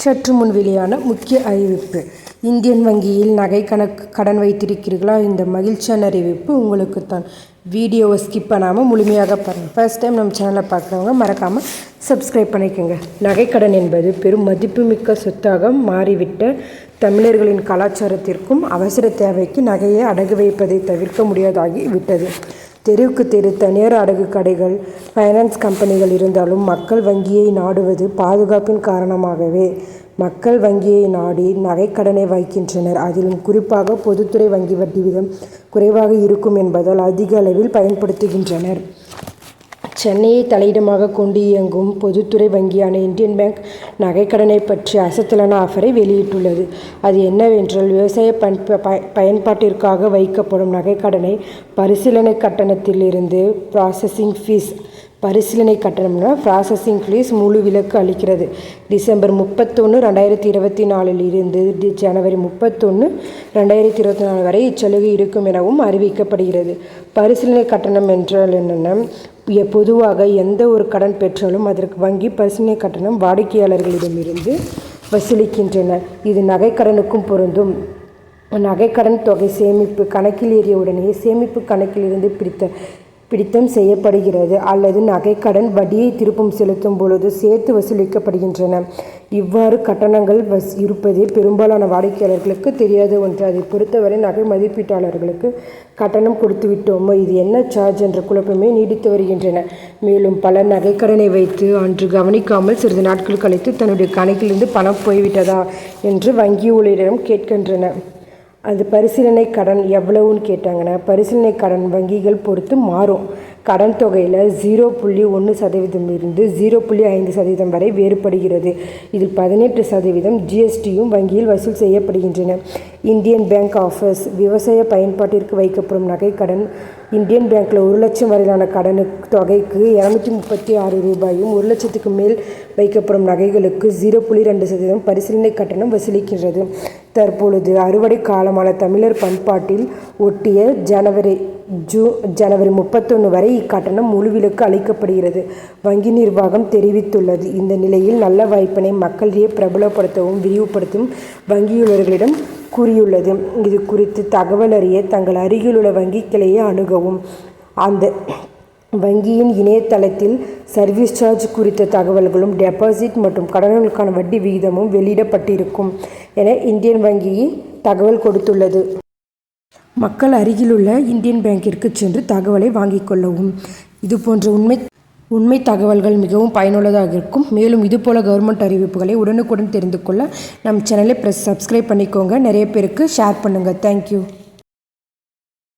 சற்று முன் வெளியான முக்கிய அறிவிப்பு. இந்தியன் வங்கியில் நகை கடன் வைத்திருக்கிறீர்களா? இந்த மகிழ்ச்சியான அறிவிப்பு உங்களுக்கு தான். வீடியோவை ஸ்கிப் பண்ணாமல் முழுமையாக பாருங்கள். ஃபர்ஸ்ட் டைம் நம்ம சேனலை பார்க்குறவங்க மறக்காமல் சப்ஸ்கிரைப் பண்ணிக்கோங்க. நகைக்கடன் என்பது பெரும் மதிப்புமிக்க சொத்தாக மாறிவிட்ட தமிழர்களின் கலாச்சாரத்திற்கும் அவசர தேவைக்கு நகையை அடகு வைப்பதை தவிர்க்க முடியாதாகி விட்டது. தெருவுக்கு தெரு தனியார் அடகு கடைகள், ஃபைனான்ஸ் கம்பெனிகள் இருந்தாலும் மக்கள் வங்கியை நாடுவது பாதுகாப்பின் காரணமாகவே. மக்கள் வங்கியை நாடி நகைக்கடனை வைக்கின்றனர். அதிலும் குறிப்பாக பொதுத்துறை வங்கி வட்டி விகிதம் குறைவாக இருக்கும் என்பதால் அதிக அளவில் பயன்படுத்துகின்றனர். சென்னையை தலையிடமாக கொண்டு இயங்கும் பொதுத்துறை வங்கியான இந்தியன் பேங்க் நகைக்கடனை பற்றி அசத்தலான ஆஃபரை வெளியிட்டுள்ளது. அது என்னவென்றால், விவசாய பயன்பாட்டிற்காக வைக்கப்படும் நகைக்கடனை பரிசீலனை கட்டணத்திலிருந்து ப்ராசஸிங் ஃபீஸ் முழு விலக்கு அளிக்கிறது. டிசம்பர் 31, 2024 இருந்து ஜனவரி 31, 2024 வரை இச்சலுகை இருக்கும் எனவும் அறிவிக்கப்படுகிறது. பரிசீலனை கட்டணம் என்றால் என்னென்ன? பொதுவாக எந்த ஒரு கடன் பெற்றாலும் அதற்கு வங்கி பரிசீலனை கட்டணம் வாடிக்கையாளர்களிடமிருந்து வசூலிக்கின்றனர். இது நகைக்கடனுக்கும் பொருந்தும். நகைக்கடன் தொகை சேமிப்பு கணக்கில் ஏறிய உடனே சேமிப்பு கணக்கில் இருந்து பிடித்தம் செய்யப்படுகிறது அல்லது நகைக்கடன் வட்டியை திருப்பம் செலுத்தும் பொழுது சேர்த்து வசூலிக்கப்படுகின்றன. இவ்வாறு கட்டணங்கள் இருப்பதே பெரும்பாலான வாடிக்கையாளர்களுக்கு தெரியாத ஒன்று. அதை பொறுத்தவரை நகை மதிப்பீட்டாளர்களுக்கு கட்டணம் கொடுத்து விட்டோமோ, இது என்ன சார்ஜ் என்ற குழப்பமே நீடித்து வருகின்றன. மேலும் பலர் நகைக்கடனை வைத்து அன்று கவனிக்காமல் சிறிது நாட்கள் கழித்து தன்னுடைய கணக்கிலிருந்து பணம் போய்விட்டதா என்று வங்கி ஊழியரிடம் கேட்கின்றனர். அது பரிசீலனை கடன் எவ்வளவுன்னு கேட்டாங்கன்னா, பரிசீலனை கடன் வங்கிகள் பொறுத்து மாறும். கடன் தொகையில் 0.1% இருந்து 0.5% வரை வேறுபடுகிறது. இதில் 18% ஜிஎஸ்டியும் வங்கியில் வசூல் செய்யப்படுகின்றன. Indian bank offers. விவசாய பயன்பாட்டிற்கு வைக்கப்படும் நகைக்கடன். இந்தியன் பேங்க்கில் 1 லட்சம் வரையிலான கடன் தொகைக்கு 236 ரூபாயும் 1 லட்சத்துக்கு மேல் வைக்கப்படும் நகைகளுக்கு 0.2% பரிசீலனை கட்டணம் வசூலிக்கின்றது. தற்பொழுது அறுவடை காலமான தமிழர் பண்பாட்டில் ஒட்டிய ஜனவரி 31 வரை இக்கட்டணம் முழுவிலக்கு அளிக்கப்படுகிறது. வங்கி நிர்வாகம் தெரிவித்துள்ளது. இந்த நிலையில் நல்ல வாய்ப்பினை மக்களிடையே பிரபலப்படுத்தவும் விரிவுபடுத்தவும் வங்கியுள்ளவர்களிடம் கூறியுள்ளது. இது குறித்து தகவல் அறிய தங்கள் அருகிலுள்ள வங்கி கிளையை அணுகவும். அந்த வங்கியின் இணையதளத்தில் சர்வீஸ் சார்ஜ் குறித்த தகவல்களும் டெபாசிட் மற்றும் கடன்களுக்கான வட்டி விகிதமும் வெளியிடப்பட்டிருக்கும் என இந்தியன் வங்கி தகவல் கொடுத்துள்ளது. மக்கள் அருகிலுள்ள இந்தியன் பேங்கிற்கு சென்று தகவலை வாங்கிக் கொள்ளவும். இதுபோன்ற உண்மை தகவல்கள் மிகவும் பயனுள்ளதாக இருக்கும். மேலும் இதுபோல கவர்மெண்ட் அறிவிப்புகளை உடனுக்குடன் தெரிந்து கொள்ள நம் சேனலை சப்ஸ்கிரைப் பண்ணிக்கோங்க. நிறைய பேருக்கு ஷேர் பண்ணுங்கள். தேங்க்யூ.